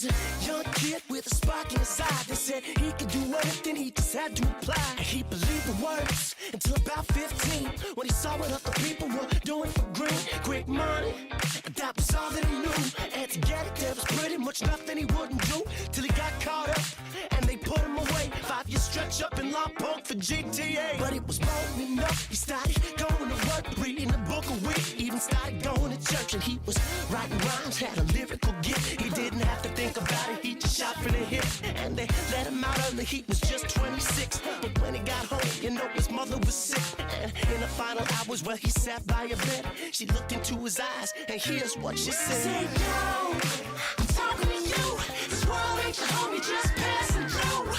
was a young kid with a spark in his eye. They said he could do anything, he just had to apply. And he believed the words until about 15, when he saw what other people were doing for green. Quick money, and that was all that he knew. And to get it, there was pretty much nothing he wouldn't do, till he got caught up and they put him away. 5 years stretch up in Lompoc for GTA. But it was more than enough. He started going to work, reading a book a week, even started going to church. And he was writing rhymes, had a lyrical gift. He didn't have to think about it, he just shot for the hit. And they let him out early, he was just 26. But when he got home, you know his mother was sick. And in the final hours where he sat by a bed, she looked into his eyes, and here's what she said. Say, yo, I'm talking to you. This world ain't your home, you're just passing through.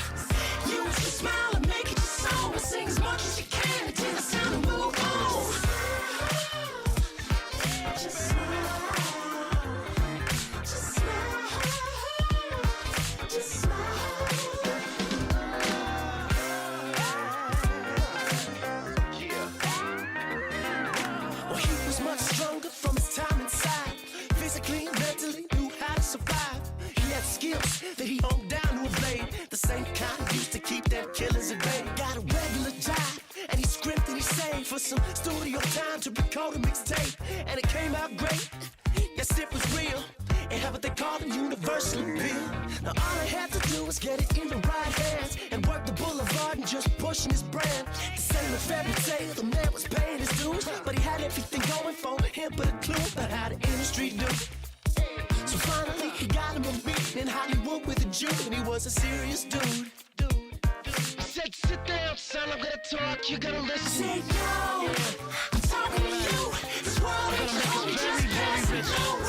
You just smile and make it your song, and sing as much as you can until it's time to move on. Just smile. Just smile. Just smile. Yeah. Well, he was much stronger from his time inside. Physically and mentally knew how to survive. He had skills that he honed down to a blade, the same kind used to keep them killers at bay. Got a regular job, and he scripted and he saved for some studio time to record a mixtape, and it came out great. Yes, it was real. It had what they call a universal appeal. Now all I had to do was get it in the right hands and work the boulevard and just pushing his brand. The same with fairy tale, the man was paying his dues, but he had everything going for him but a clue about how the industry do. So finally he got him a meeting in Hollywood with a Jew, and he was a serious dude. He said, sit down, son, I'm gonna talk, you gotta listen. Say, yo, I'm talking to you. This world ain't your home, you just passing through.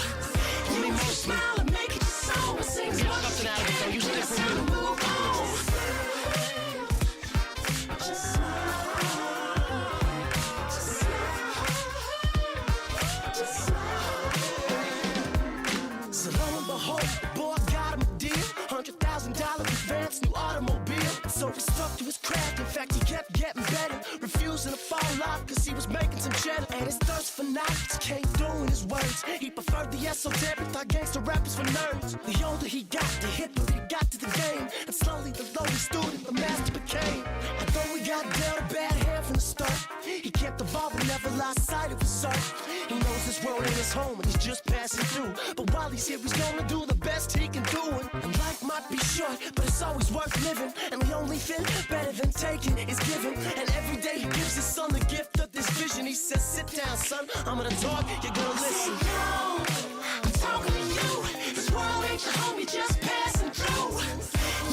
You just smile and make it your song, and sing as much as you can. It's time to move on. Just smile. Just smile. Just smile. So lo and behold, the boy got him a deal, $100,000 advance, new automobile. So he stuck to his craft, in fact he kept getting better, refusing to fall off cause he was making some cheddar. And his thirst for knowledge came through in his words. He preferred the esoteric, thought gangster rappers for nerds. The older he got, the hipper he got to the game, and slowly the lowly student the master became. And though he got dealt a bad hand from the start, he kept evolving, never lost sight of his art. He knows this world ain't his home and he's just passing through, but while he's here he's gonna do the best he can do. And life might be short, but it's always worth living, and the only thing better than taking is giving. And every day he gives his son the gift of this vision. He says, sit down, son, I'm gonna talk, you're gonna listen. Say, yo, I'm talking to you. This world ain't your home, you're just passing through.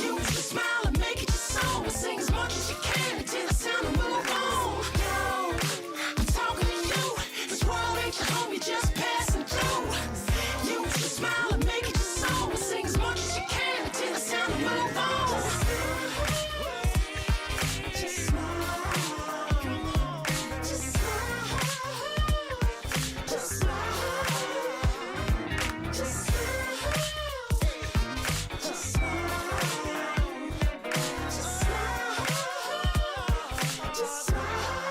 You just smile and make it your song, and sing as much as you can until it's time to move on. Yo, I'm talking to you. This world ain't your home, you're just passing through. You just smile and make it your song, and sing as much as you can until it's time to move on. Just smile. Just smile. Just smile. Just smile. Just smile. Just smile. Just smile.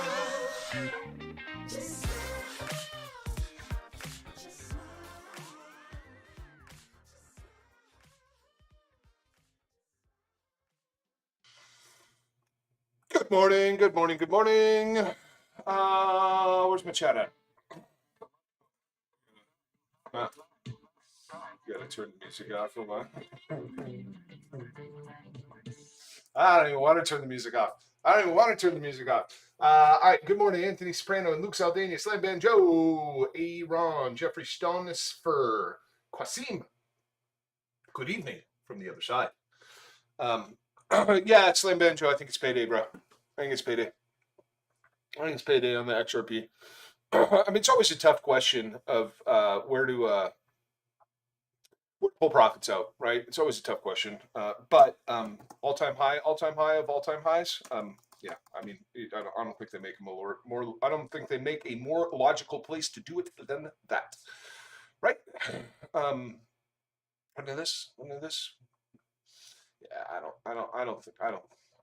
Just smile. Just smile. Good morning, good morning, good morning. Where's my chat at? Gotta turn the music off. Hold on. I don't even want to turn the music off. All right, good morning, Anthony Soprano and Luke Saldana, Slam Banjo, Aaron, Jeffrey Stonesfer, Qasim. Good evening from the other side. Yeah, it's Slam Banjo. I think it's payday, bro. I think it's payday on the XRP. I mean, it's always a tough question of where to pull profits out, right? It's always a tough question. But all-time high of all-time highs. Yeah, I mean, I don't think they make a more. I don't think they make a more logical place to do it than that, right? Under this. Yeah,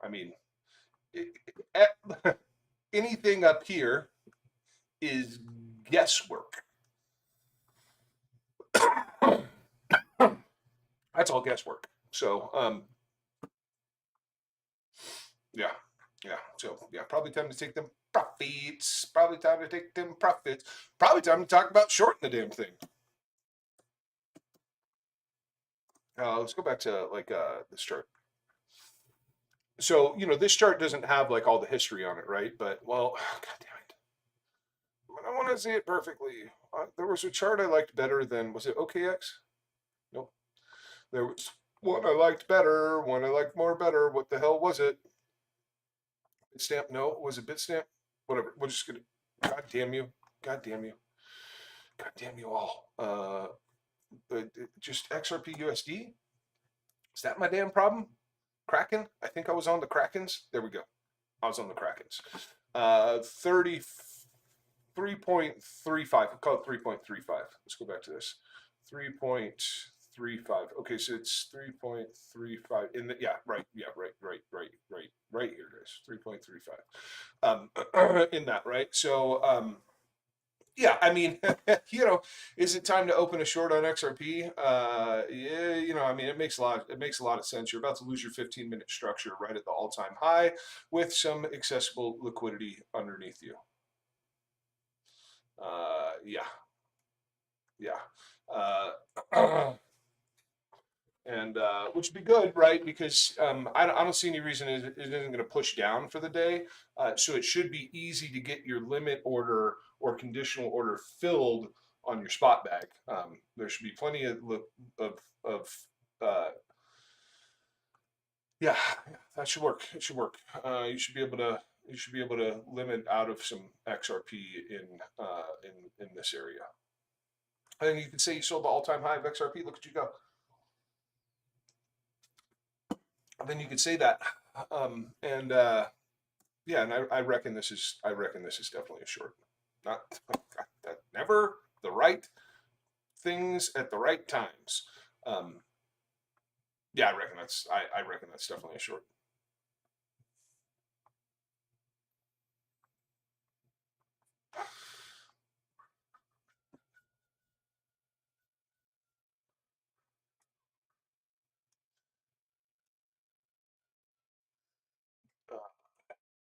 I mean, anything up here is guesswork. That's all guesswork. So yeah, yeah. So yeah, probably time to take them profits. Probably time to take them profits. Probably time to talk about shorting the damn thing. Let's go back to like this chart. So this chart doesn't have like all the history on it, right? But well, god damn it, I want to see it perfectly. There was a chart I liked better than, was it OKX? Nope. There was one I liked better, one I liked more better. What the hell was it? Bitstamp? No, was it Bitstamp? Whatever. We're just gonna. God damn you! God damn you! God damn you all! Just XRP USD. Is that my damn problem? Kraken? I think I was on the Krakens. There we go. I was on the Krakens. 3.35. I'll call it 3.35. Let's go back to this. 3.35. Okay, so it's 3.35 in the, yeah, right. Yeah, right here it is. 3.35. In that, right? So yeah, I mean, is it time to open a short on XRP? Yeah, I mean, it makes a lot of sense. You're about to lose your 15-minute structure right at the all-time high with some accessible liquidity underneath you. Yeah. And which would be good, right? Because I don't see any reason it isn't going to push down for the day. So it should be easy to get your limit order or conditional order filled on your spot bag. There should be plenty of uh, yeah, that should work. It should work. You should be able to limit out of some XRP in this area. And you can say you sold the all-time high of XRP. Look at you go. Then you could say that, and yeah, and I reckon this is definitely a short. Not never the right things at the right times. Yeah, I reckon that's definitely a short.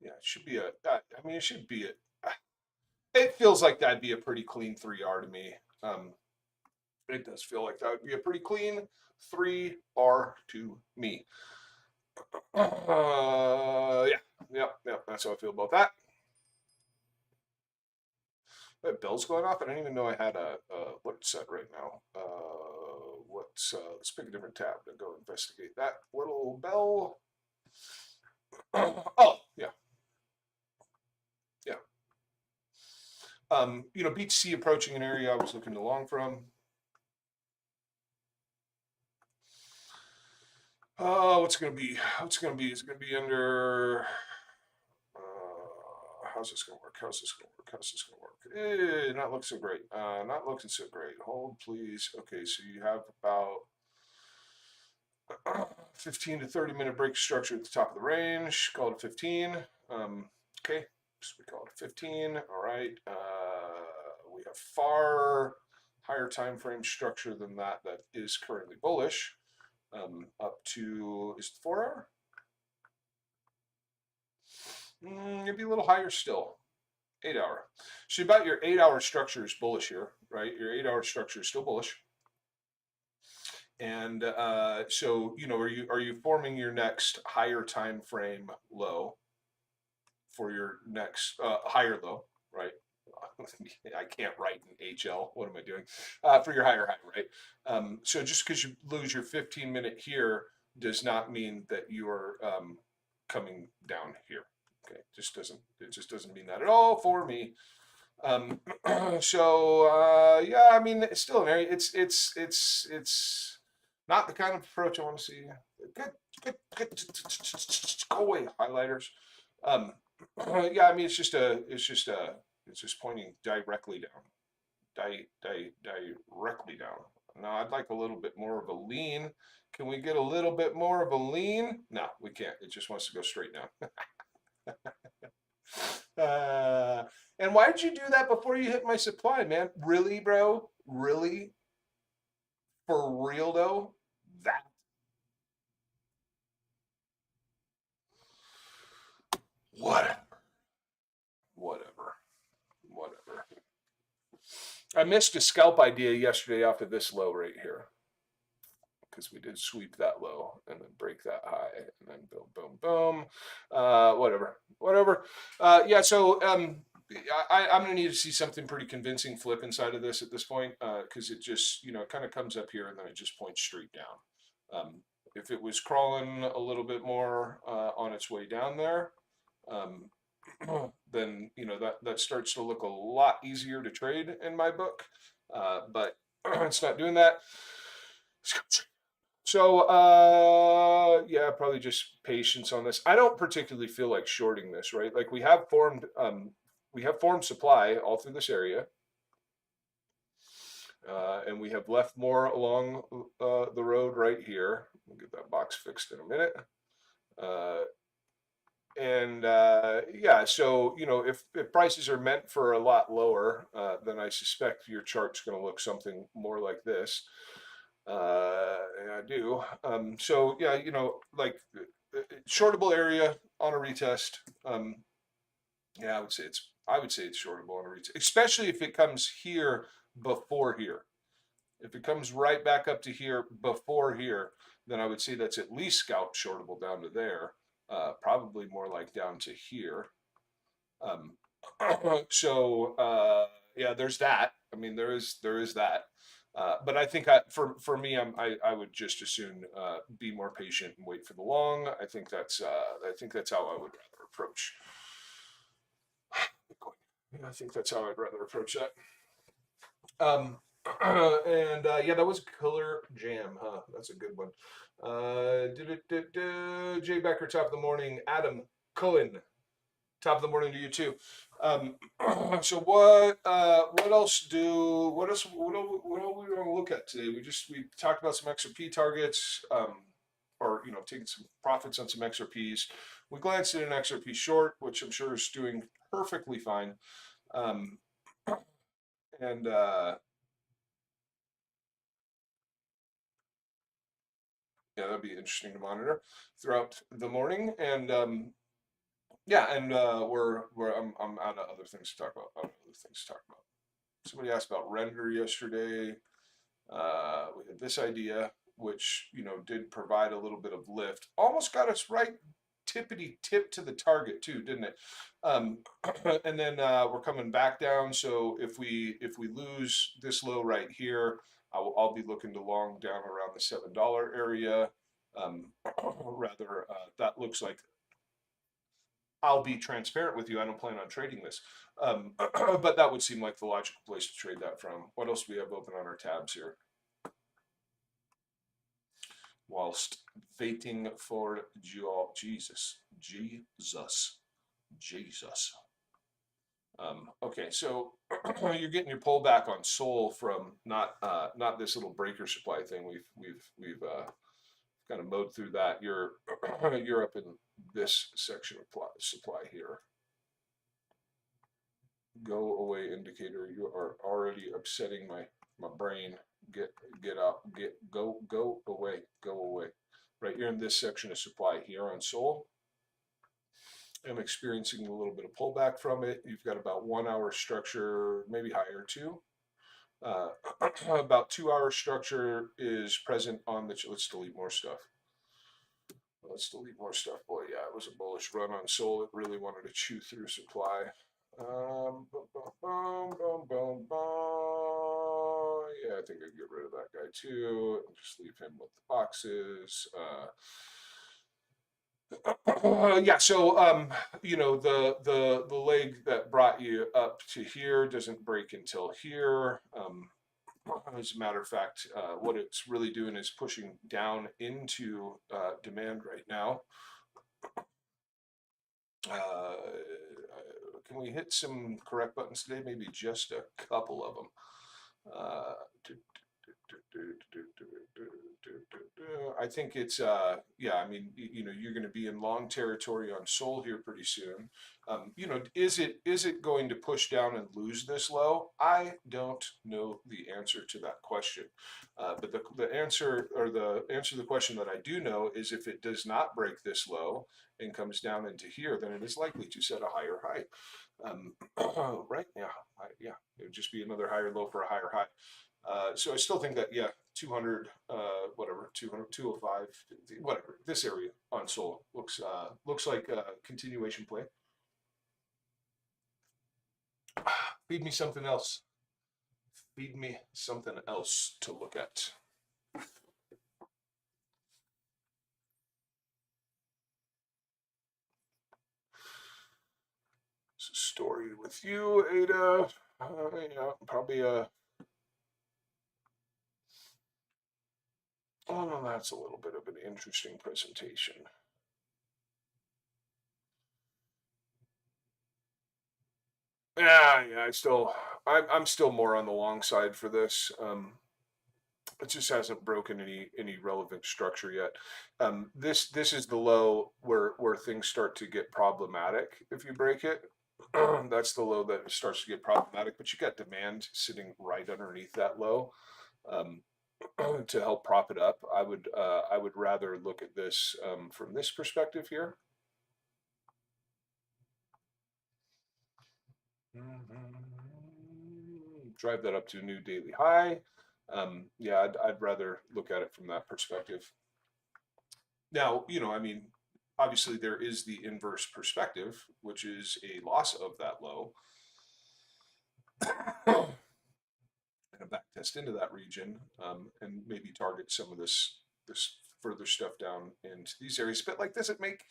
Yeah, it should be I mean, it should be it feels like that'd be a pretty clean 3R to me. It does feel like that would be a pretty clean 3R to me. Yeah. That's how I feel about that. Bells going off. I didn't even know I had a alert set right now. Let's pick a different tab to go investigate that little bell. Oh yeah. BTC approaching an area I was looking to long from. Oh, what's it gonna be? It's gonna be under. How's this gonna work? Not looking so great. Not looking so great. Hold, please. Okay, so you have about 15 to 30-minute break structure at the top of the range. Call it 15. Okay, so we call it 15. All right. We have far higher time frame structure than that is currently bullish. Up to, is it 4 hour? It'd be a little higher still. 8 hour. So about your 8 hour structure is bullish here, right? Your 8 hour structure is still bullish. And so are you forming your next higher time frame low for your next higher low, right? I can't write in HL. What am I doing? For your higher high, right? So just because you lose your 15-minute here does not mean that you are coming down here. Okay, it just doesn't mean that at all for me. So yeah, I mean, it's still an area. It's not the kind of approach I want to see. Good. Go away, highlighters. Yeah, I mean, it's just pointing directly down, directly down. Now, I'd like a little bit more of a lean. Can we get a little bit more of a lean? No, we can't. It just wants to go straight down. And why did you do that before you hit my supply, man? Really, bro? Really? For real though? That I missed a scalp idea yesterday off of this low right here, because we did sweep that low and then break that high and then boom, boom, boom. Whatever. Yeah, so I'm gonna need to see something pretty convincing flip inside of this at this point, because it just, it kind of comes up here and then it just points straight down. If it was crawling a little bit more on its way down there, um, then that starts to look a lot easier to trade in my book. But it's not doing that. So yeah, probably just patience on this. I don't particularly feel like shorting this, right? Like we have formed supply all through this area. And we have left more along the road right here. We'll get that box fixed in a minute. Yeah, so if prices are meant for a lot lower, then I suspect your chart's going to look something more like this. And I do. So yeah, like shortable area on a retest. Yeah, I would say it's shortable on a retest, especially if it comes here before here. If it comes right back up to here before here, then I would say that's at least scalp shortable down to there. Probably more like down to here. Yeah, there's that. I mean, there is that. But I think for me, I would just as soon be more patient and wait for the long. I think that's how I would rather approach. I think that's how I'd rather approach that. Yeah, that was Color Jam, huh? That's a good one. Jay Becker, top of the morning. Adam Cohen, top of the morning to you too. So what else what are we going to look at today? We talked about some XRP targets, or taking some profits on some XRPs. We glanced at an XRP short, which I'm sure is doing perfectly fine. And yeah, that'd be interesting to monitor throughout the morning. And yeah, and I'm out of other things to talk about. Somebody asked about render yesterday. We had this idea, which did provide a little bit of lift. Almost got us right tippity tip to the target too, didn't it? And then we're coming back down. So if we lose this low right here, I'll be looking to long down around the $7 area. Rather, that looks like, I'll be transparent with you, I don't plan on trading this. But that would seem like the logical place to trade that from. What else do we have open on our tabs here? Whilst waiting for Jesus. Okay, so you're getting your pullback on Sol from not this little breaker supply thing. We've kind of mowed through that. You're up in this section of supply here. Go away indicator. You are already upsetting my brain. Get out. Go away. Right, you're in this section of supply here on Sol. I'm experiencing a little bit of pullback from it. You've got about 1 hour structure, maybe higher too. About 2 hour structure is present on the. Let's delete more stuff. Boy, yeah, it was a bullish run on Sol. It really wanted to chew through supply. Yeah, I think I'd get rid of that guy too and just leave him with the boxes. Yeah, so the leg that brought you up to here doesn't break until here. As a matter of fact, what it's really doing is pushing down into demand right now. Can we hit some correct buttons today? Maybe just a couple of them. I think it's yeah, I mean, you know, you're going to be in long territory on Sol here pretty soon. You know, is it going to push down and lose this low? I don't know the answer to that question. But the answer, or the answer to the question that I do know, is if it does not break this low and comes down into here, then it is likely to set a higher high. Right? Yeah, yeah, it would just be another higher low for a higher high. So I still think that, yeah, 200, whatever, 200, 205, whatever, this area on Sol looks like a continuation play. Feed me something else. Feed me something else to look at. Story with you, Ada. Yeah, probably a. Oh, no, that's a little bit of an interesting presentation. Yeah, yeah, I'm still more on the long side for this. It just hasn't broken any relevant structure yet. This is the low where things start to get problematic if you break it. That's the low that starts to get problematic, but you got demand sitting right underneath that low. Um, to help prop it up, I would rather look at this from this perspective here. Drive that up to a new daily high. Yeah, I'd rather look at it from that perspective. Now, you know, I mean, obviously there is the inverse perspective, which is a loss of that low and a back test into that region, and maybe target some of this further stuff down into these areas. But like, does it make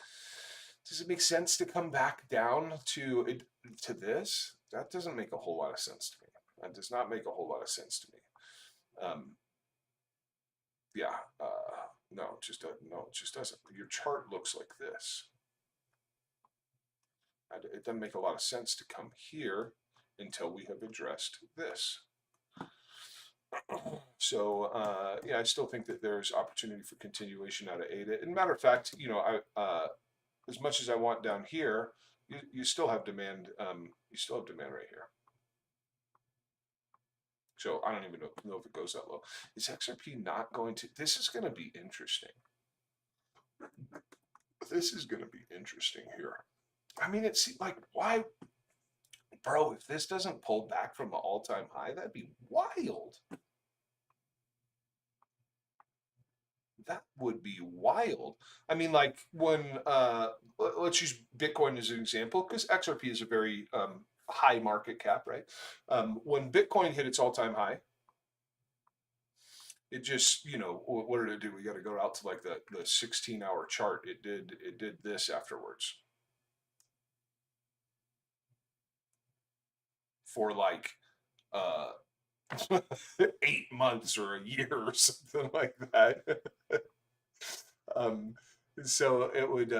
sense to come back down to it to this? That doesn't make a whole lot of sense to me. That does not make a whole lot of sense to me. Yeah, no, no, it just doesn't. Your chart looks like this. It doesn't make a lot of sense to come here until we have addressed this. So yeah, I still think that there's opportunity for continuation out of ADA. And matter of fact, you know, as much as I want down here, you still have demand. You still have demand right here. So I don't even know if it goes that low. Is XRP not going to? This is going to be interesting. This is going to be interesting here. I mean, it seems like, why, bro? If this doesn't pull back from the all-time high, that'd be wild. That would be wild. I mean, like when let's use Bitcoin as an example, because XRP is a very high market cap, right? When Bitcoin hit its all-time high, it just, you know, what did it do? We got to go out to like the 16-hour chart. It did this afterwards for like 8 months or a year or something like that. um, so it would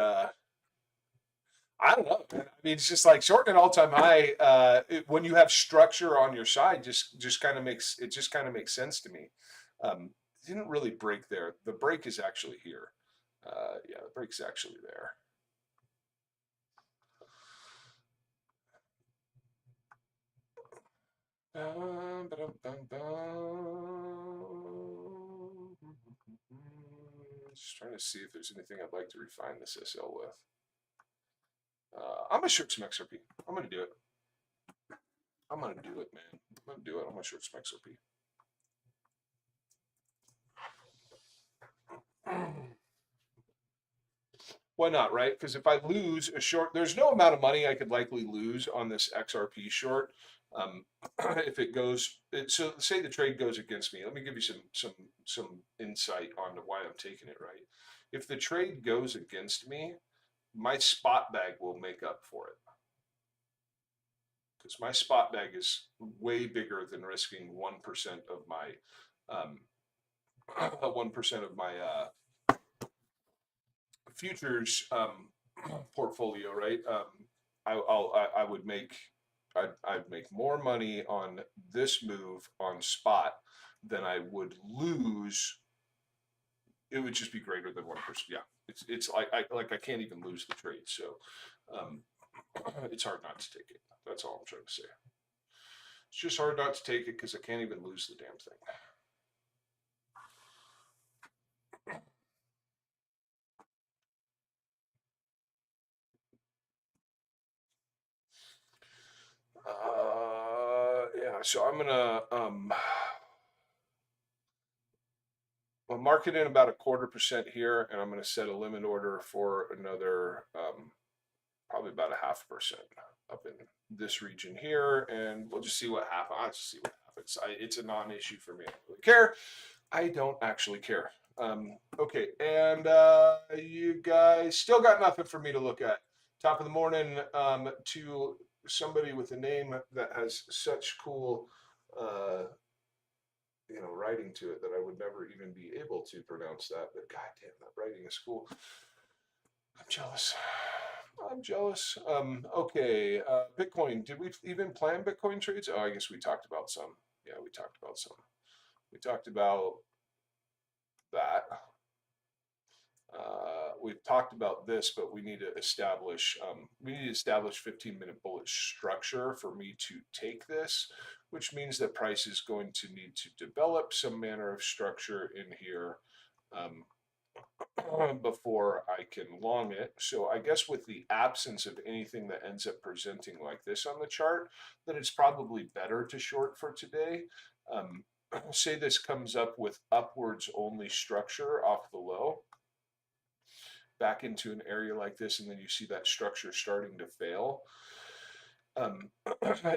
I don't know, man. I mean, it's just like shorting an all-time high. When you have structure on your side, just kind of makes it just kind of makes sense to me. It didn't really break there. The break is actually here. Yeah, the break's actually there. Just trying to see if there's anything I'd like to refine this SL with. I'm gonna short some XRP. I'm gonna do it. I'm gonna do it, man. I'm gonna do it. I'm gonna short some XRP. Why not, right? Because if I lose a short, there's no amount of money I could likely lose on this XRP short. Um, if it goes, so say the trade goes against me. Let me give you some insight on why I'm taking it, right? If the trade goes against me, my spot bag will make up for it. Because my spot bag is way bigger than risking 1% of my 1% of my futures portfolio, right? I would make I'd make more money on this move on spot then I would lose. It would just be greater than 1%. Yeah, it's like I can't even lose the trade. So it's hard not to take it. That's all I'm trying to say. It's just hard not to take it because I can't even lose the damn thing. Yeah, so I'm gonna I'll mark it in about 0.25% here, and I'm gonna set a limit order for another probably about 0.5% up in this region here, and we'll just see what happens. I'll just see what happens. It's a non-issue for me. I don't really care. I don't actually care. Okay, and you guys still got nothing for me to look at. Top of the morning to somebody with a name that has such cool, writing to it that I would never even be able to pronounce that. But goddamn, that writing is cool. I'm jealous. I'm jealous. Okay, Bitcoin. Did we even plan Bitcoin trades? Oh, I guess we talked about some. Yeah, we talked about some. We talked about that. We've talked about this, but we need to establish 15-minute bullet structure for me to take this, which means that price is going to need to develop some manner of structure in here before I can long it. So I guess with the absence of anything that ends up presenting like this on the chart, then it's probably better to short for today. Say this comes up with upwards only structure off the low back into an area like this, and then you see that structure starting to fail.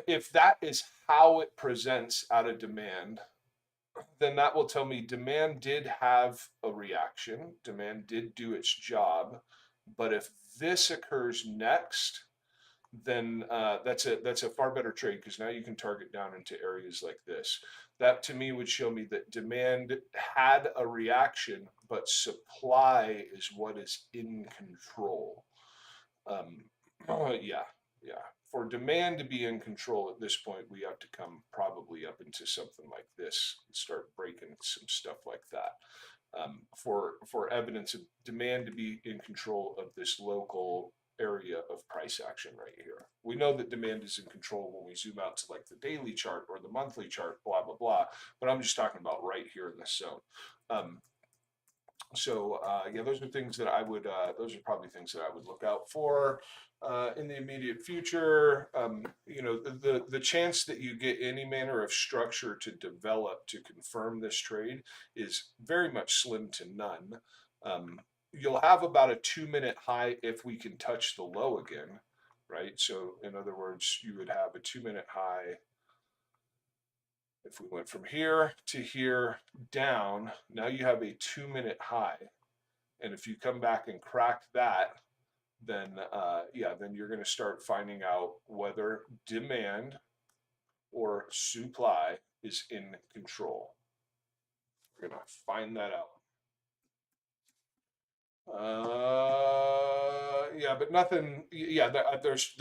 If that is how it presents out of demand, then that will tell me demand did have a reaction, demand did do its job. But if this occurs next, then that's a far better trade, because now you can target down into areas like this. That to me would show me that demand had a reaction, but supply is what is in control. Yeah. For demand to be in control at this point, we have to come probably up into something like this and start breaking some stuff like that. For evidence of demand to be in control of this local area of price action right here. We know that demand is in control when we zoom out to like the daily chart or the monthly chart, blah, blah, blah. But I'm just talking about right here in this zone. Yeah, those are things that those are probably things that I would look out for in the immediate future. The chance that you get any manner of structure to develop to confirm this trade is very much slim to none. You'll have about a 2-minute high if we can touch the low again, right? So in other words, you would have a 2-minute high. If we went from here to here down, now you have a 2-minute high. And if you come back and crack that, then then you're going to start finding out whether demand or supply is in control. We're going to find that out. But nothing. Yeah, there's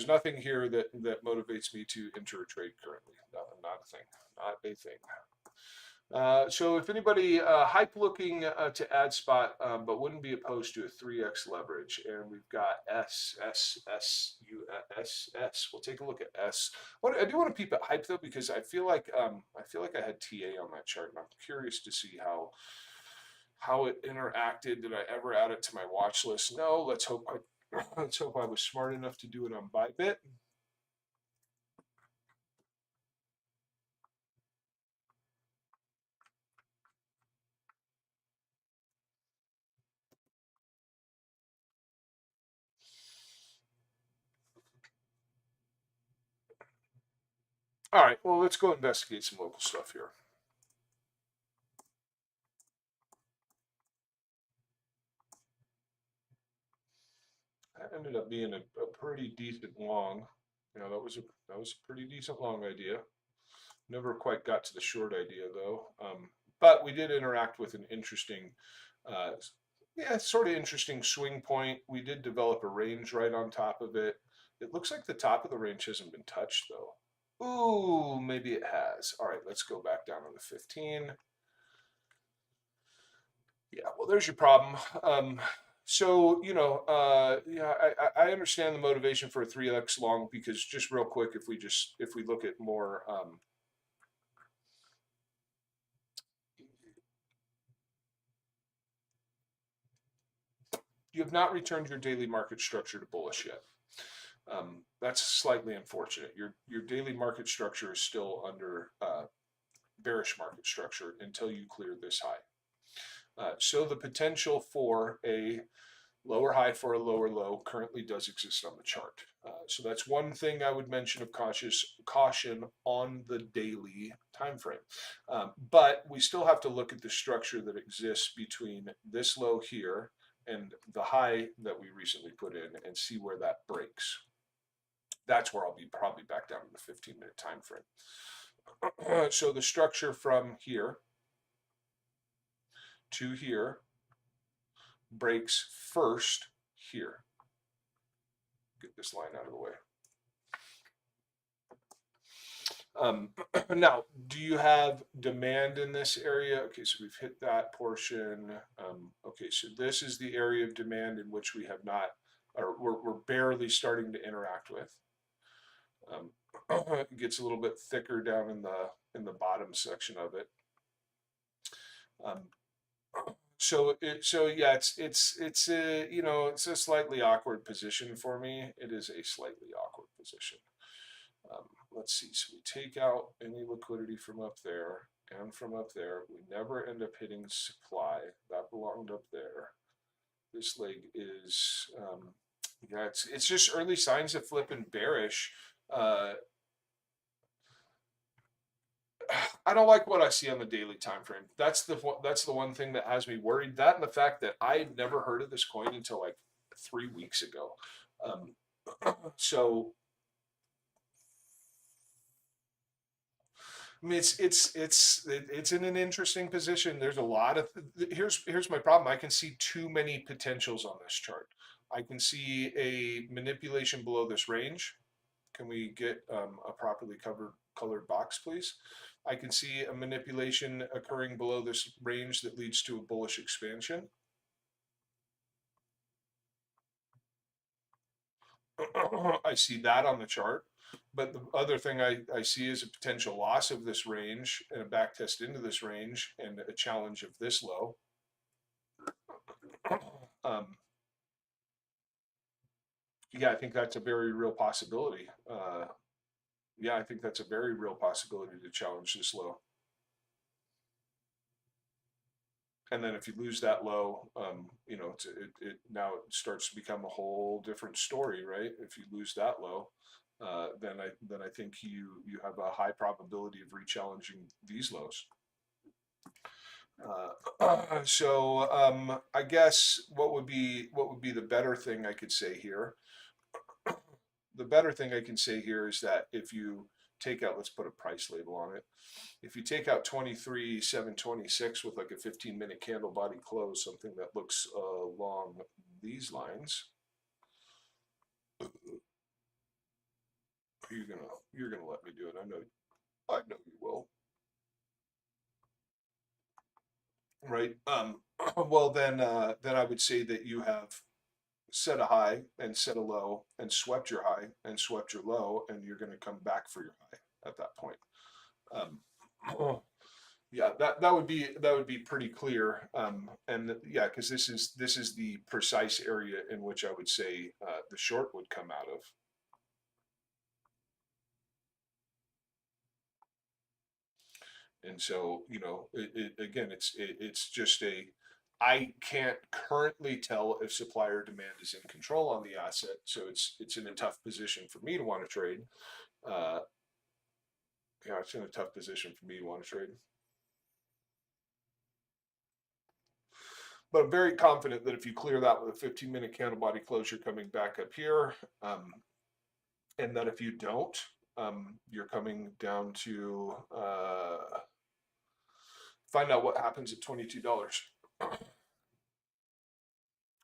nothing here that motivates me to enter a trade currently. Not a thing. Not a thing. So if anybody hype looking to add spot, but wouldn't be opposed to a 3x leverage, and we've got S. We'll take a look at S. I do want to peep at hype though, because I feel like I had TA on that chart, and I'm curious to see how it interacted. Did I ever add it to my watch list? No. Let's hope I was smart enough to do it on Bybit. All right, well, let's go investigate some local stuff here. That ended up being a pretty decent long. That was a pretty decent long idea. Never quite got to the short idea though. But we did interact with an interesting, sort of interesting swing point. We did develop a range right on top of it. It looks like the top of the range hasn't been touched though. Ooh, maybe it has. All right, let's go back down to the 15. Yeah, well, there's your problem. So yeah, I understand the motivation for a 3x long, because just real quick, if we look at more, you have not returned your daily market structure to bullish yet. That's slightly unfortunate. Your daily market structure is still under bearish market structure until you clear this high. So the potential for a lower high for a lower low currently does exist on the chart. So that's one thing I would mention of caution on the daily time frame. But we still have to look at the structure that exists between this low here and the high that we recently put in, and see where that breaks. That's where I'll be probably back down to the 15-minute time frame. So the structure from here to here breaks first here. Get this line out of the way. Now, do you have demand in this area? Okay, so we've hit that portion. Okay, so this is the area of demand in which we have not, or we're barely starting to interact with. It gets a little bit thicker down in the bottom section of it. So yeah, it's a, it's a slightly awkward position for me. It is a slightly awkward position. Let's see. So we take out any liquidity from up there and from up there. We never end up hitting supply. That belonged up there. This leg is, yeah, it's just early signs of flipping bearish. I don't like what I see on the daily time frame. That's the one thing that has me worried. That and the fact that I never heard of this coin until like 3 weeks ago. So I mean, it's in an interesting position. There's a lot of here's my problem. I can see too many potentials on this chart. I can see a manipulation below this range. Can we get a properly colored box, please? I can see a manipulation occurring below this range that leads to a bullish expansion. I see that on the chart. But the other thing I see is a potential loss of this range and a back test into this range and a challenge of this low. Yeah, I think that's a very real possibility. Yeah, I think that's a very real possibility to challenge this low. And then if you lose that low, it now it starts to become a whole different story, right? If you lose that low, then I think you have a high probability of re-challenging these lows. So I guess what would be the better thing I could say here? The better thing I can say here is that if you take out, let's put a price label on it. If you take out 23,726 with like a 15-minute candle body close, something that looks along these lines, you're gonna let me do it. I know you will. Right. Well then I would say that you have set a high and set a low and swept your high and swept your low, and you're going to come back for your high at that point. Yeah, that would be pretty clear. And yeah, because this is the precise area in which I would say the short would come out of. And so, again, it's just I can't currently tell if supply or demand is in control on the asset, so it's in a tough position for me to want to trade. Yeah, it's in a tough position for me to want to trade. But I'm very confident that if you clear that with a 15-minute candle body closure coming back up here, and that if you don't, you're coming down to find out what happens at $22.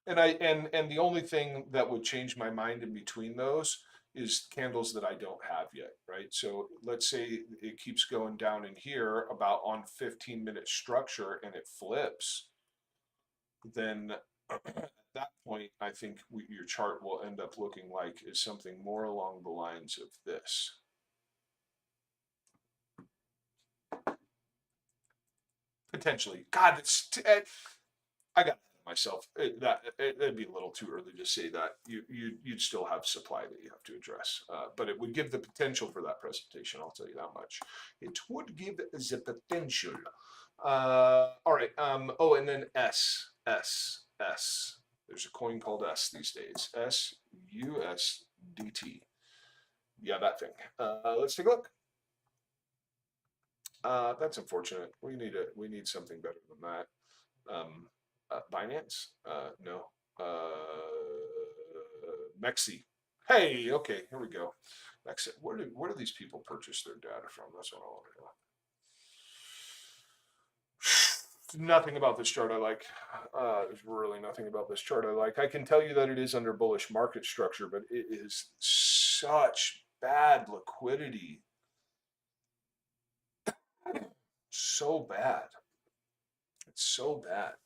And the only thing that would change my mind in between those is candles that I don't have yet, right? So let's say it keeps going down in here about on 15-minute structure and it flips, then at that point, I think your chart will end up looking like is something more along the lines of this. Potentially. God, I got myself. That'd be a little too early to say that. You'd still have supply that you have to address, but it would give the potential for that presentation. I'll tell you that much. It would give the potential. All right. Oh, and then S. There's a coin called S these days. SUSDT. Yeah, that thing. Let's take a look. That's unfortunate. We need something better than that. Binance? No. Mexi. Hey, okay, here we go. Mexi. Where do these people purchase their data from? That's what I want to know. Nothing about this chart I like. There's really nothing about this chart I like. I can tell you that it is under bullish market structure, but it is such bad liquidity. So bad. It's so bad.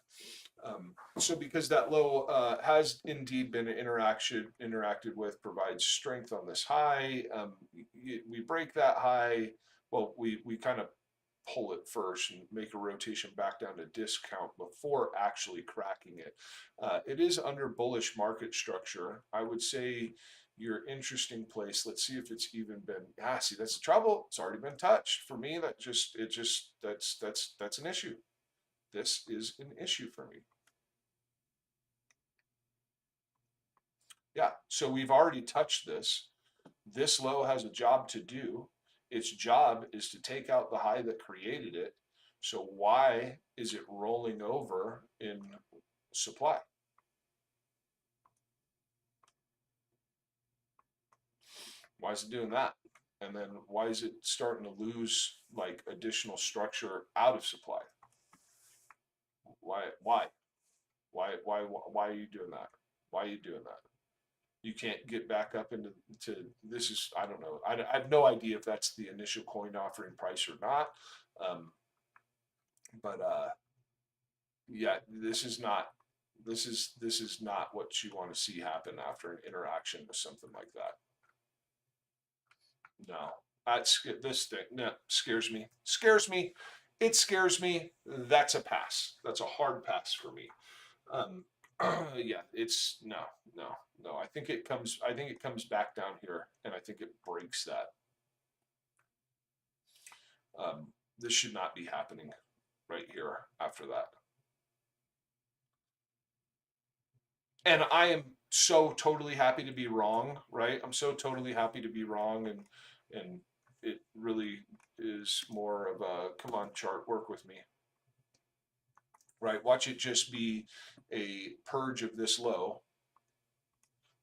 So because that low has indeed been interacted with, provides strength on this high. We break that high. Well, we kind of pull it first and make a rotation back down to discount before actually cracking it. It is under bullish market structure. I would say your interesting place. Let's see if it's even been. See, that's the trouble. It's already been touched. For me, that's an issue. This is an issue for me. Yeah, so we've already touched this. This low has a job to do. Its job is to take out the high that created it. So why is it rolling over in supply? Why is it doing that? And then why is it starting to lose like additional structure out of supply? Why are you doing that? Why are you doing that? You can't get back up into this is, I don't know. I have no idea if that's the initial coin offering price or not. Yeah, this is not what you want to see happen after an interaction with something like that. No, this thing. No, scares me. It scares me. That's a pass. That's a hard pass for me. Yeah, it's no. I think it comes back down here, and I think it breaks that. This should not be happening right here after that. And I am so totally happy to be wrong, right? I'm so totally happy to be wrong, and it really is more of a come on chart, work with me. Right, watch it just be a purge of this low,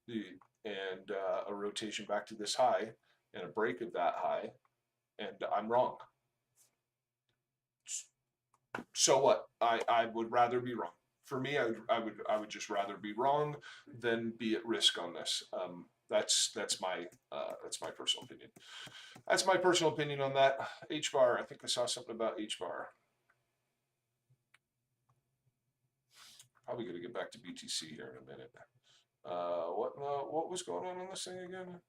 and a rotation back to this high, and a break of that high, and I'm wrong. So what? I would rather be wrong. For me, I would just rather be wrong than be at risk on this. That's my personal opinion. That's my personal opinion on that. H bar. I think I saw something about H bar. Probably going to get back to BTC here in a minute. What was going on this thing again?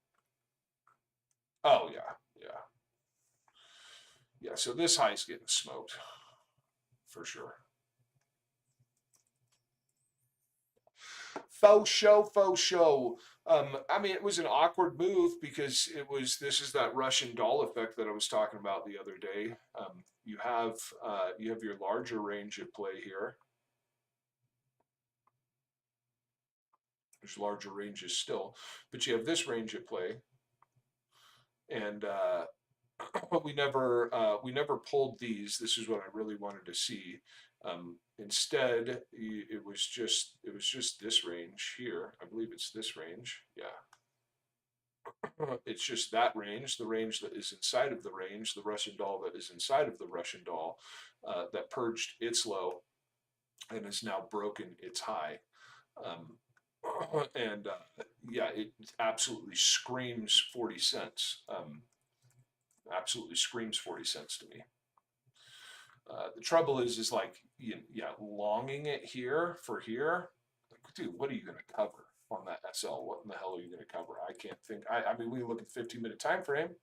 Oh yeah. So this high is getting smoked for sure. Faux show. I mean, it was an awkward move because this is that Russian doll effect that I was talking about the other day. You have your larger range at play here. There's larger ranges still, but you have this range at play, and we never pulled these. This is what I really wanted to see. Instead, it was just this range here. I believe it's this range. Yeah. It's just that range, the range that is inside of the range, the Russian doll that is inside of the Russian doll, that purged its low and has now broken its high. And yeah, it absolutely screams 40 cents. Absolutely screams 40 cents to me. The trouble is like, yeah, longing it here for here. Like, dude, what are you going to cover on that SL? What in the hell are you going to cover? I can't think. I mean, we look at 15-minute time frame.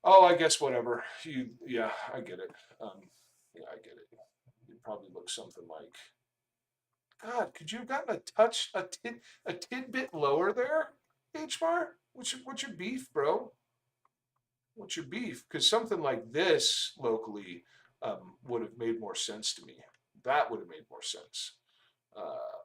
Oh, I guess whatever. Yeah, I get it. Yeah, I get it. You'd probably look something like, God, could you have gotten a tidbit lower there, H bar? What's your beef, bro? What's your beef? Because something like this locally would have made more sense to me. That would have made more sense. Uh,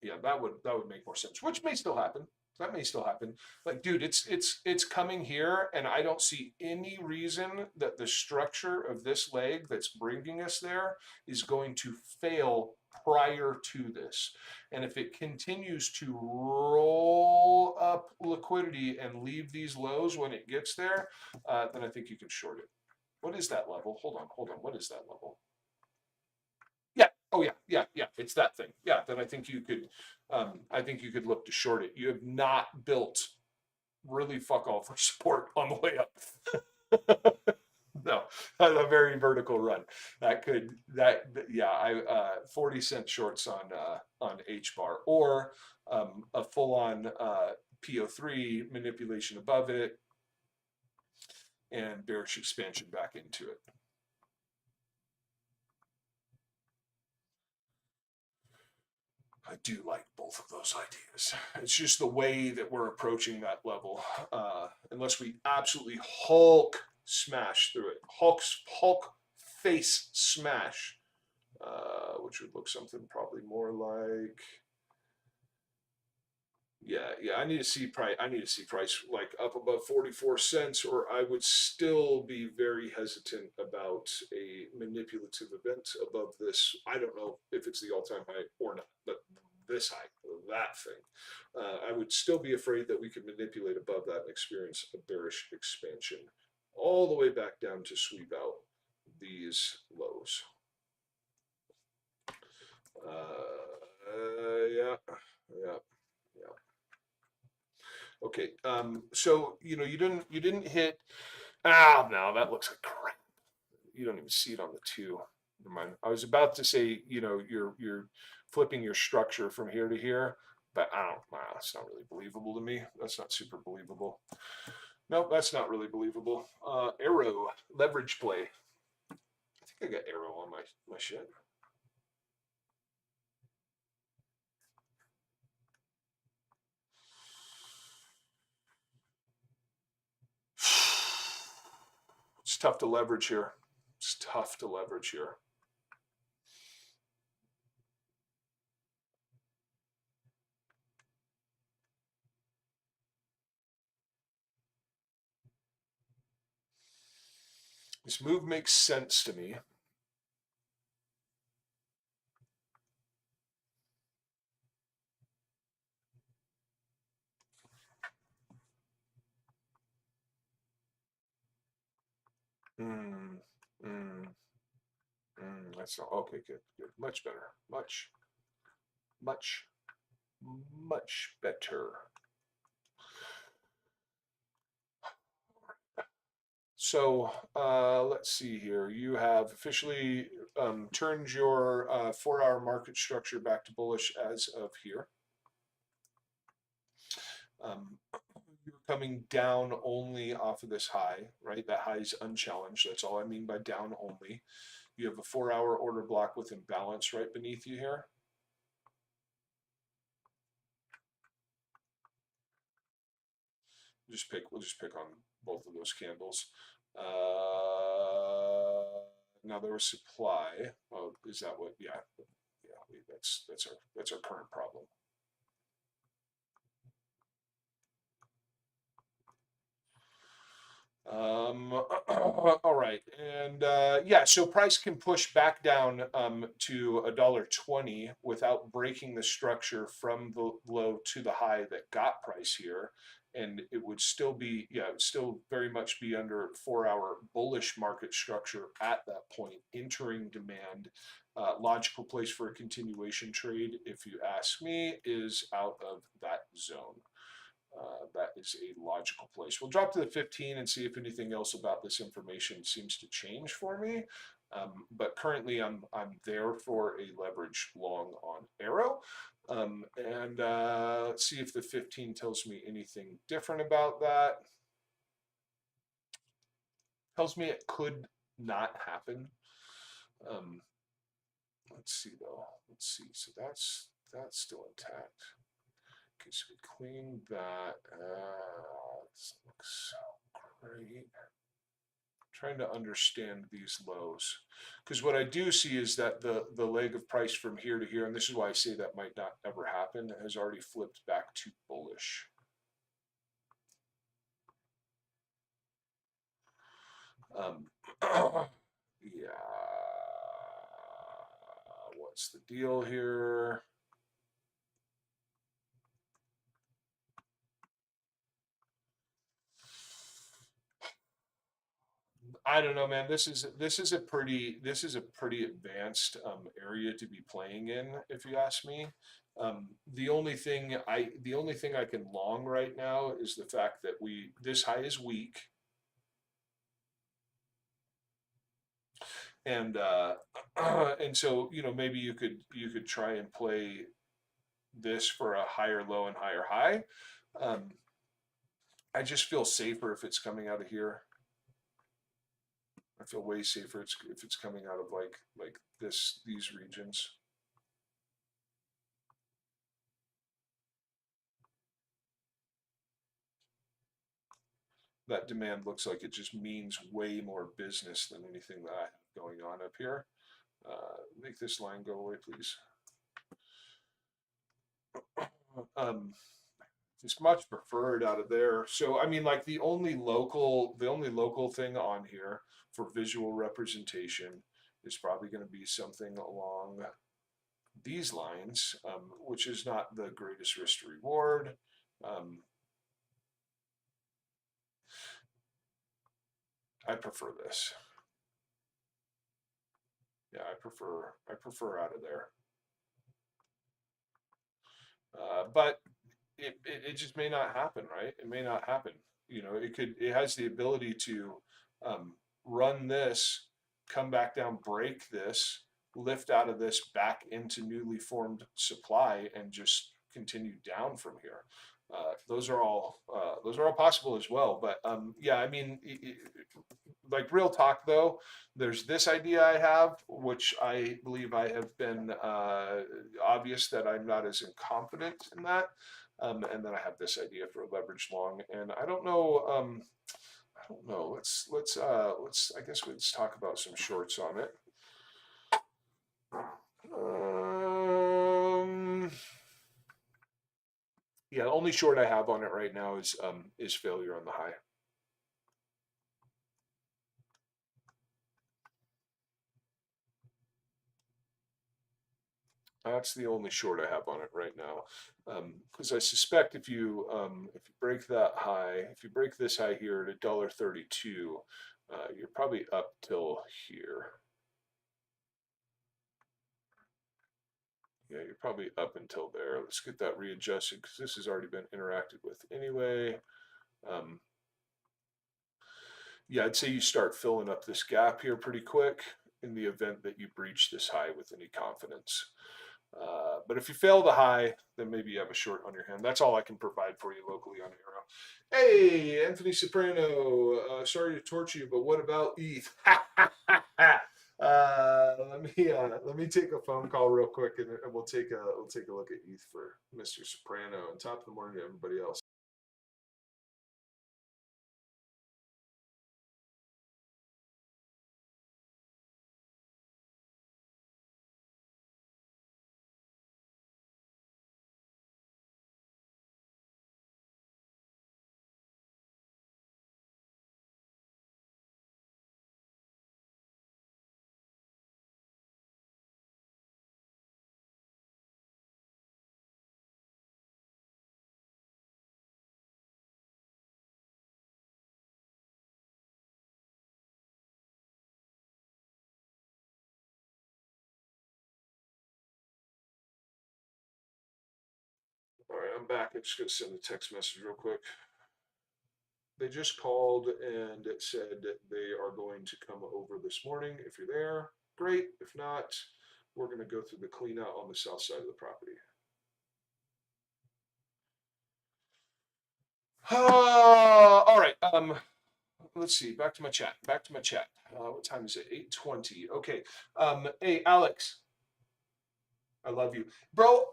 yeah, that would make more sense, which may still happen. That may still happen. Like, dude, it's coming here, and I don't see any reason that the structure of this leg that's bringing us there is going to fail prior to this. And if it continues to roll up liquidity and leave these lows when it gets there, then I think you can short it. What is that level? Hold on. What is that level? Yeah. Oh yeah. Yeah. Yeah. It's that thing. Yeah. Then I think you could. I think you could look to short it. You have not built really fuck all for support on the way up. No, a very vertical run. Yeah. I 40 cent shorts on H bar or a full on PO3 manipulation above it and bearish expansion back into it. I do like both of those ideas. It's just the way that we're approaching that level. Unless we absolutely Hulk smash through it, Hulk face smash, which would look something probably more like. Yeah. I need to see price. I need to see price like up above 44 cents, or I would still be very hesitant about a manipulative event above this. I don't know if it's the all-time high or not, but this high, that thing, I would still be afraid that we could manipulate above that and experience a bearish expansion all the way back down to sweep out these lows. Yeah. Okay. So you didn't hit. Ah, no, that looks like crap. You don't even see it on the two. Never mind. I was about to say, you're flipping your structure from here to here, but I don't. Wow, that's not really believable to me. That's not super believable. No, that's not really believable. Arrow leverage play. I think I got arrow on my shit. It's tough to leverage here. It's tough to leverage here. This move makes sense to me. That's not, okay. Good. Much better. Much better. So let's see here. You have officially turned your 4-hour market structure back to bullish as of here. You're coming down only off of this high, right? That high is unchallenged. That's all I mean by down only. You have a 4-hour order block with imbalance right beneath you here. We'll just pick on both of those candles. Now there was supply. Oh, is that what? Yeah. That's our current problem. All right, and yeah, so price can push back down to $1.20 without breaking the structure from the low to the high that got price here, and it would still be, yeah, it would still very much be under 4-hour bullish market structure at that point, entering demand logical place for a continuation trade, if you ask me, is out of that zone. That is a logical place. We'll drop to the 15 and see if anything else about this information seems to change for me. But currently I'm there for a leverage long on Arrow. And let's see if the 15 tells me anything different about that. Tells me it could not happen. Let's see though. Let's see. So that's still intact. Okay, so we clean that. This looks so great. Trying to understand these lows, because what I do see is that the leg of price from here to here, and this is why I say that might not ever happen, has already flipped back to bullish. Yeah. What's the deal here? I don't know, man. This is a pretty advanced area to be playing in, if you ask me. The only thing I can long right now is the fact that this high is weak, and and so maybe you could try and play this for a higher low and higher high. I just feel safer if it's coming out of here. I feel way safer if it's coming out of like these regions. That demand looks like it just means way more business than anything that I have going on up here. Make this line go away, please. It's much preferred out of there. So I mean, like the only local thing on here for visual representation is probably going to be something along these lines, which is not the greatest risk to reward. I prefer this. Yeah, I prefer out of there. But it just may not happen, right? It may not happen. It has the ability to run this, come back down, break this, lift out of this back into newly formed supply, and just continue down from here. Those are all possible as well. But yeah, I mean, like real talk though, there's this idea I have, which I believe I have been obvious that I'm not as confident in that. And then I have this idea for a leverage long, and I don't know. I don't know. Let's I guess let's talk about some shorts on it. Yeah, the only short I have on it right now is failure on the high. That's the only short I have on it right now, because I suspect if you break that high, if you break this high here at $1.32, you're probably up till here. Yeah, you're probably up until there. Let's get that readjusted because this has already been interacted with anyway. Yeah, I'd say you start filling up this gap here pretty quick in the event that you breach this high with any confidence. But if you fail the high, then maybe you have a short on your hand. That's all I can provide for you locally on Arrow. Hey, Anthony Soprano. Sorry to torture you, but what about ETH? Let me take a phone call real quick, and we'll take a look at ETH for Mr. Soprano. And top of the morning to everybody else. All right, I'm back. I'm just going to send a text message real quick. They just called and said they are going to come over this morning. If you're there, great. If not, we're going to go through the clean out on the south side of the property. All right. Let's see. Back to my chat. What time is it? 8:20. Okay. Hey, Alex. I love you, bro.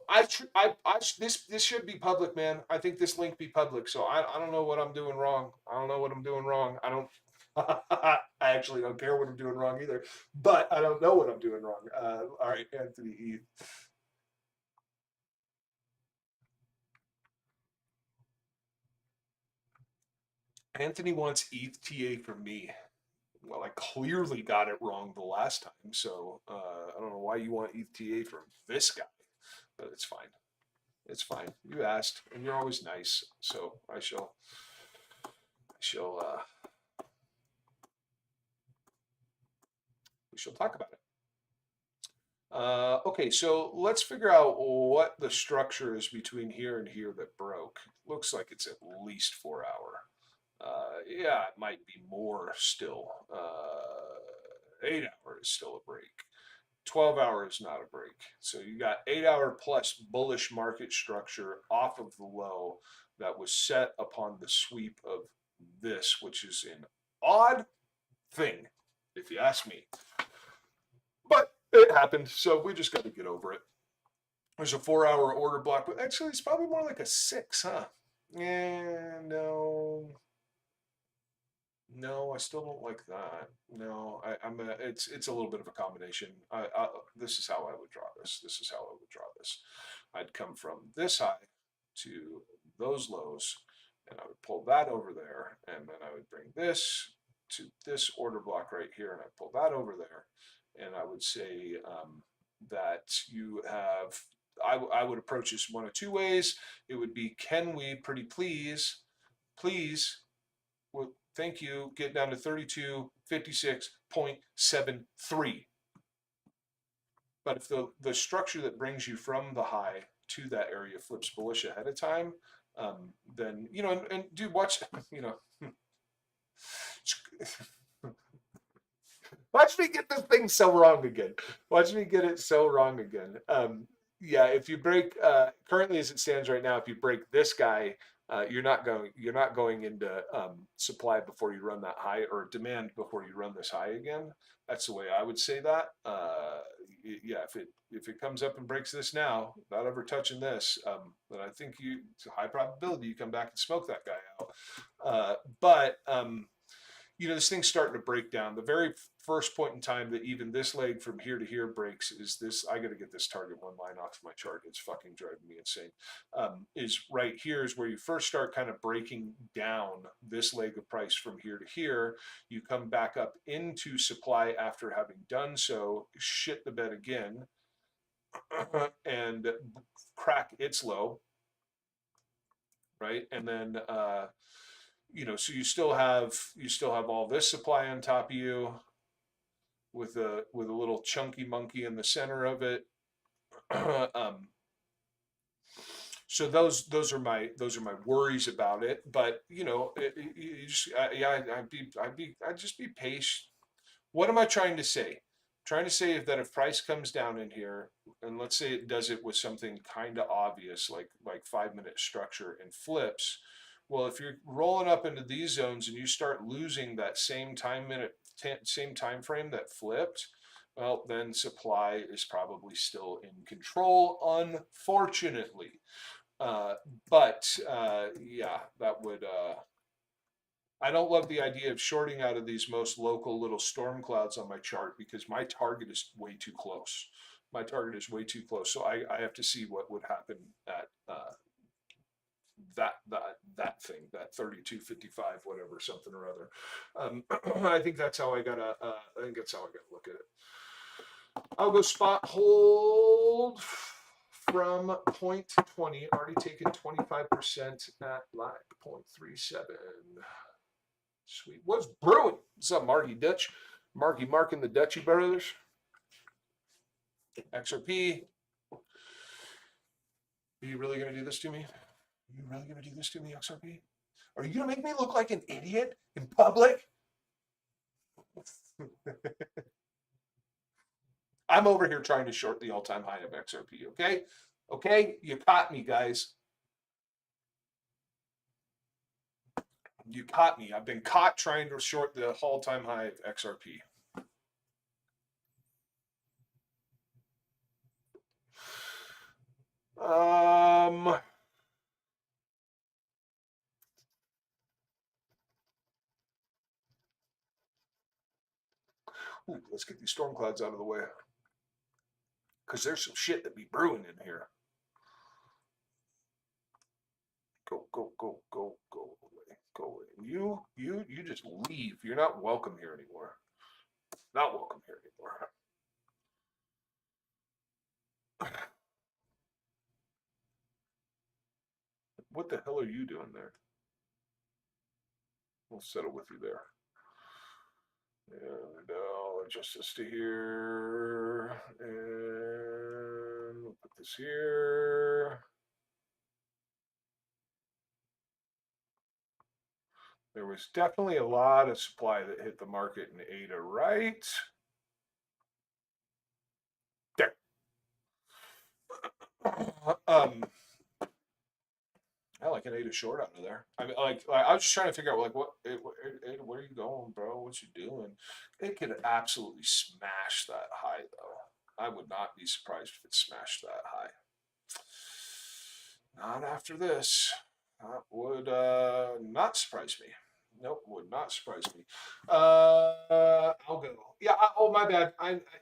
This should be public, man. I think this link be public. So I don't know what I'm doing wrong. I don't. I actually don't care what I'm doing wrong either. But I don't know what I'm doing wrong. All right, Anthony E. Anthony wants ETH from me. Well, I clearly got it wrong the last time, so I don't know why you want ETH from this guy, but it's fine. It's fine. You asked, and you're always nice, so we shall talk about it. Okay, so let's figure out what the structure is between here and here that broke. Looks like it's at least 4 hour. Yeah, it might be more still. 8 hours is still a break. 12 hours is not a break. So you got 8 hour plus bullish market structure off of the low that was set upon the sweep of this, which is an odd thing, if you ask me. But it happened, so we just got to get over it. There's a 4 hour order block, but actually it's probably more like a 6, huh? Yeah, no, I still don't like that. No, it's a little bit of a combination. This is how I would draw this. I'd come from this high to those lows, and I would pull that over there, and then I would bring this to this order block right here, and I'd pull that over there, and I would say that you have. I would approach this one of two ways. It would be, can we pretty please, well, thank you, get down to 3256.73. But if the structure that brings you from the high to that area flips bullish ahead of time, then, and dude, watch, watch me get this thing so wrong again. Watch me get it so wrong again. Yeah, if you break, currently as it stands right now, if you break this guy, you're not going into supply before you run that high, or demand before you run this high again. That's the way I would say that. Yeah, if it comes up and breaks this now, without ever touching this, then I think it's a high probability you come back and smoke that guy out. But this thing's starting to break down. The very first point in time that even this leg from here to here breaks is this. I got to get this target one line off my chart. It's fucking driving me insane. Is right here is where you first start kind of breaking down this leg of price from here to here. You come back up into supply after having done so, shit the bed again, and crack its low. Right, and then so you still have all this supply on top of you, with a little chunky monkey in the center of it. So those are my worries about it. But I'd just be patient. What am I trying to say? Trying to say that if price comes down in here, and let's say it does it with something kind of obvious like 5-minute structure and flips. Well, if you're rolling up into these zones and you start losing that same time frame that flipped, well, then supply is probably still in control, unfortunately. Yeah, that would. I don't love the idea of shorting out of these most local little storm clouds on my chart, because my target is way too close. So I have to see what would happen at that thing, that 32.55, whatever, something or other. I think that's how I gotta look at it. I'll go spot hold from 0.20, already taken 25% at like 0.37. Sweet. What's brewing? What's up, Marky Dutch? Marky Mark and the Dutchy Brothers. XRP. Are you really going to do this to me? Are you really going to do this to me, XRP? Are you going to make me look like an idiot in public? I'm over here trying to short the all-time high of XRP, okay? Okay, you caught me, guys. You caught me. I've been caught trying to short the all-time high of XRP. Ooh, let's get these storm clouds out of the way. Because there's some shit that be brewing in here. Go, go, go, go, go away, go away. You just leave. You're not welcome here anymore. Not welcome here anymore. What the hell are you doing there? We'll settle with you there. And I'll adjust this to here. And we'll put this here. There was definitely a lot of supply that hit the market in ADA, right? There. I like an ADA short out of there. I mean, like I was just trying to figure out, like, where are you going, bro? What you doing? It could absolutely smash that high, though. I would not be surprised if it smashed that high. Not after this. That would not surprise me. Nope, would not surprise me. I'll go. Yeah. Oh, my bad.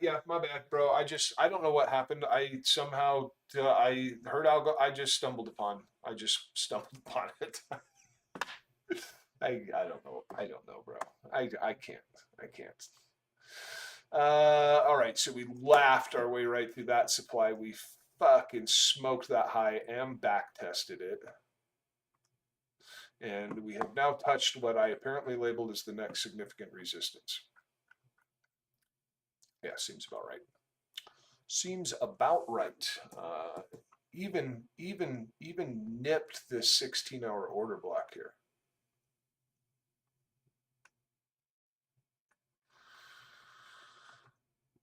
Yeah, my bad, bro. I don't know what happened. I somehow I heard algo. I just stumbled upon it. I don't know. I don't know, bro. I can't. I can't. All right. So we laughed our way right through that supply. We fucking smoked that high and back tested it. And we have now touched what I apparently labeled as the next significant resistance. Yeah, seems about right. Seems about right. Even nipped this 16-hour order block here.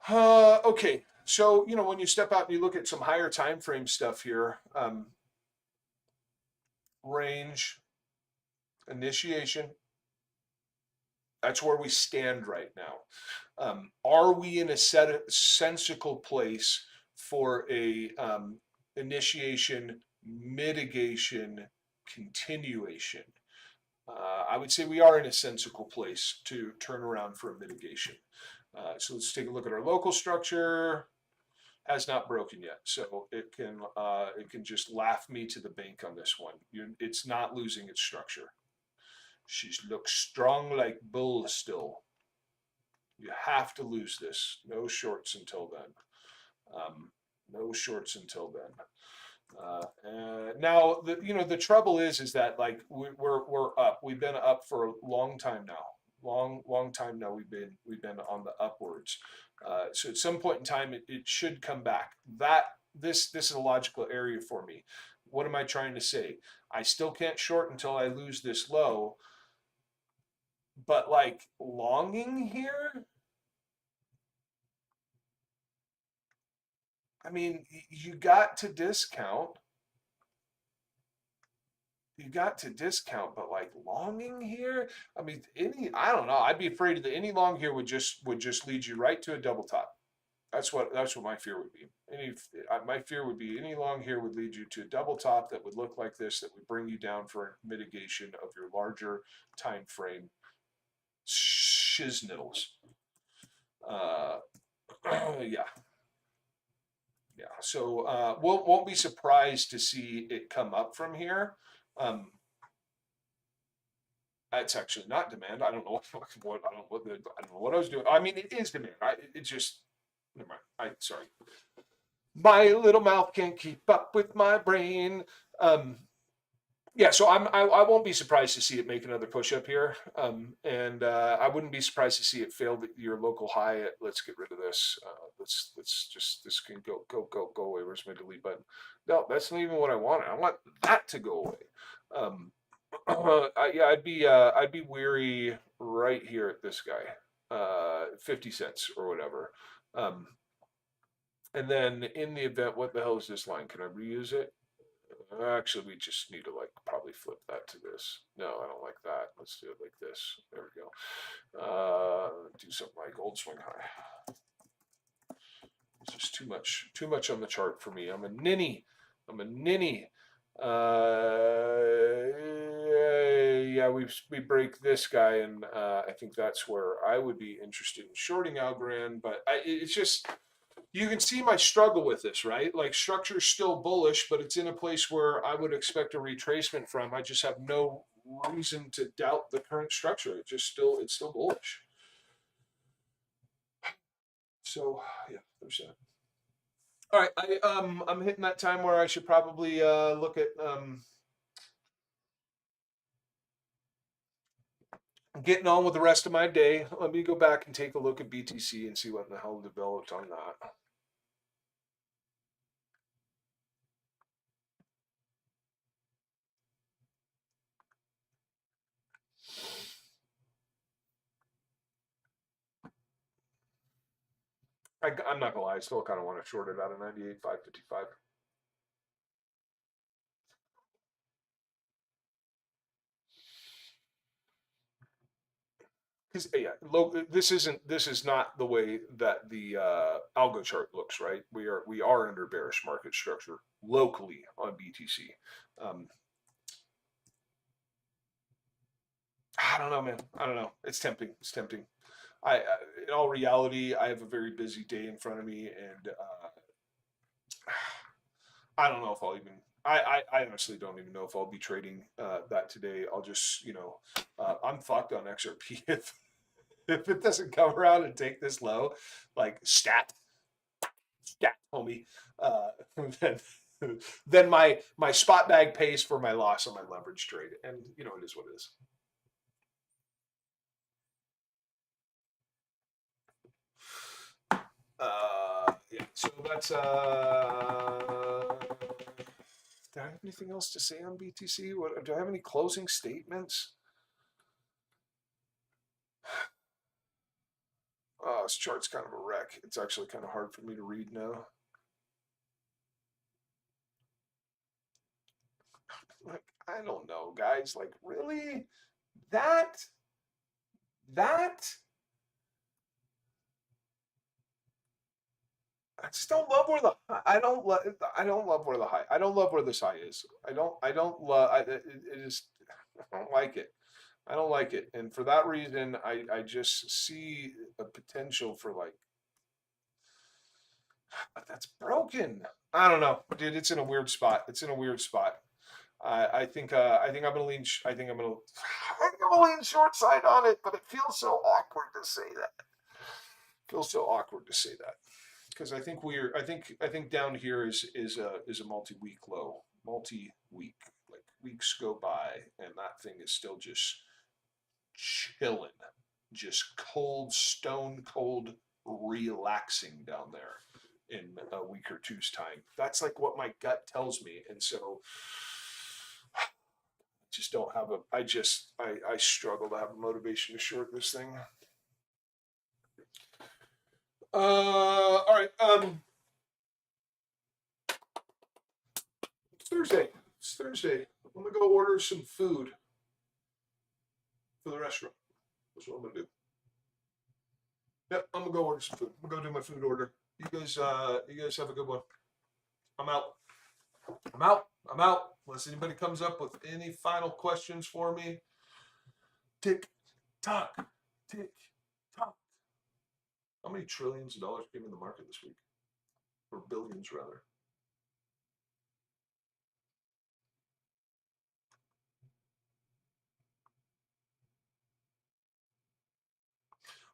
Okay, so when you step out and you look at some higher time frame stuff here, range, initiation. That's where we stand right now. Are we in a sensical place for a initiation, mitigation, continuation? I would say we are in a sensical place to turn around for a mitigation. So let's take a look at our local structure. Has not broken yet, so it can just laugh me to the bank on this one. It's not losing its structure. She looks strong like bull still. You have to lose this. No shorts until then. No shorts until then. Now the trouble is that, like, we're up. We've been up for a long time now. Long time now. We've been on the upwards. So at some point in time, it should come back. This is a logical area for me. What am I trying to say? I still can't short until I lose this low. But, like, longing here, I mean, you got to discount. You got to discount, but, like, longing here, I mean, I don't know. I'd be afraid that any long here would just lead you right to a double top. That's what my fear would be. My fear would be any long here would lead you to a double top that would look like this, that would bring you down for mitigation of your larger time frame shiznitals. Yeah. So won't be surprised to see it come up from here. It's actually not demand. I don't know what I was doing. I mean, it is demand. It just never mind. Sorry. My little mouth can't keep up with my brain. Yeah, so I won't be surprised to see it make another push up here, and I wouldn't be surprised to see it fail your local high. At, let's get rid of this. Let's just this can go away. Where's my delete button? No, that's not even what I wanted. I want that to go away. Um, yeah, I'd be weary right here at this guy, 50 cents or whatever. Um, and then in the event, what the hell is this line? Can I reuse it? Actually, we just need to like probably flip that to this. No, I don't like that. Let's do it like this. There we go. Do something like old swing high. It's just too much on the chart for me. I'm a ninny. I'm a ninny. Yeah, we break this guy, and I think that's where I would be interested in shorting Algorand. But it's just you can see my struggle with this, right? Like structure's still bullish, but it's in a place where I would expect a retracement from. I just have no reason to doubt the current structure. It's still bullish. So yeah, there's that. All right, I'm hitting that time where I should probably look at getting on with the rest of my day. Let me go back and take a look at BTC and see what the hell developed on that. I'm not gonna lie, I still kind of want to short it out of 98,555. Because yeah, this is not the way that the algo chart looks, right? We are under bearish market structure locally on BTC. Um, I don't know, man. I don't know. It's tempting. It's tempting. In all reality, I have a very busy day in front of me, and I don't know if I'll even. I honestly don't even know if I'll be trading that today. I'll just, I'm fucked on XRP if it doesn't come around and take this low, like stat, homie. Uh, then then my spot bag pays for my loss on my leverage trade, and it is what it is. Yeah, so that's do I have anything else to say on BTC? What do I have any closing statements? Oh, this chart's kind of a wreck. It's actually kind of hard for me to read now. Like, I don't know, guys. Like, really? That? That? I just don't love where the I don't love where the high I don't love where this high is. I don't love it is I don't like it. I don't like it. And for that reason I just see a potential for like but that's broken. I don't know. Dude, it's in a weird spot. It's in a weird spot. I think I'm gonna lean I think I'm gonna lean short side on it, but it feels so awkward to say that. It feels so awkward to say that. Because I think down here is a multi-week low, multi-week, like weeks go by and that thing is still just chilling, just cold, stone cold, relaxing down there in a week or two's time. That's like what my gut tells me, and so I just don't have a. I struggle to have a motivation to short this thing. All right. It's Thursday. It's Thursday. I'm gonna go order some food for the restaurant. That's what I'm gonna do. Yep, I'm gonna go order some food. I'm gonna go do my food order. You guys have a good one. I'm out. I'm out. I'm out. Unless anybody comes up with any final questions for me. Tick tock, tick tock. How many trillions of dollars came in the market this week, or billions rather?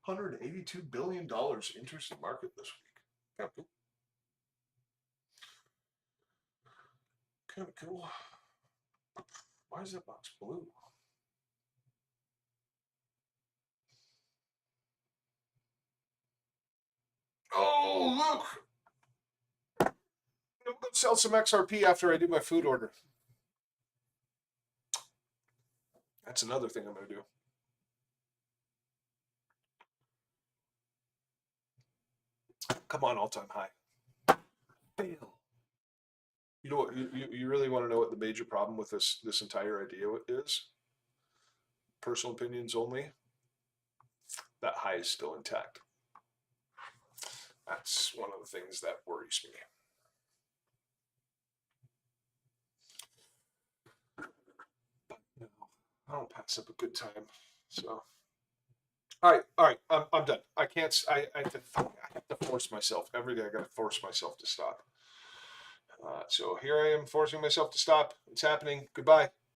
$182 billion interest in market this week. Kind of cool. Kind of cool. Why is that box blue? Oh, look! I'm gonna sell some XRP after I do my food order. That's another thing I'm gonna do. Come on, all-time high. Fail. You know what? You really want to know what the major problem with this entire idea is? Personal opinions only. That high is still intact. That's one of the things that worries me. But no, I don't pass up a good time. So, all right, I'm done. I can't. I have to force myself every day. I got to force myself to stop. So here I am forcing myself to stop. It's happening. Goodbye.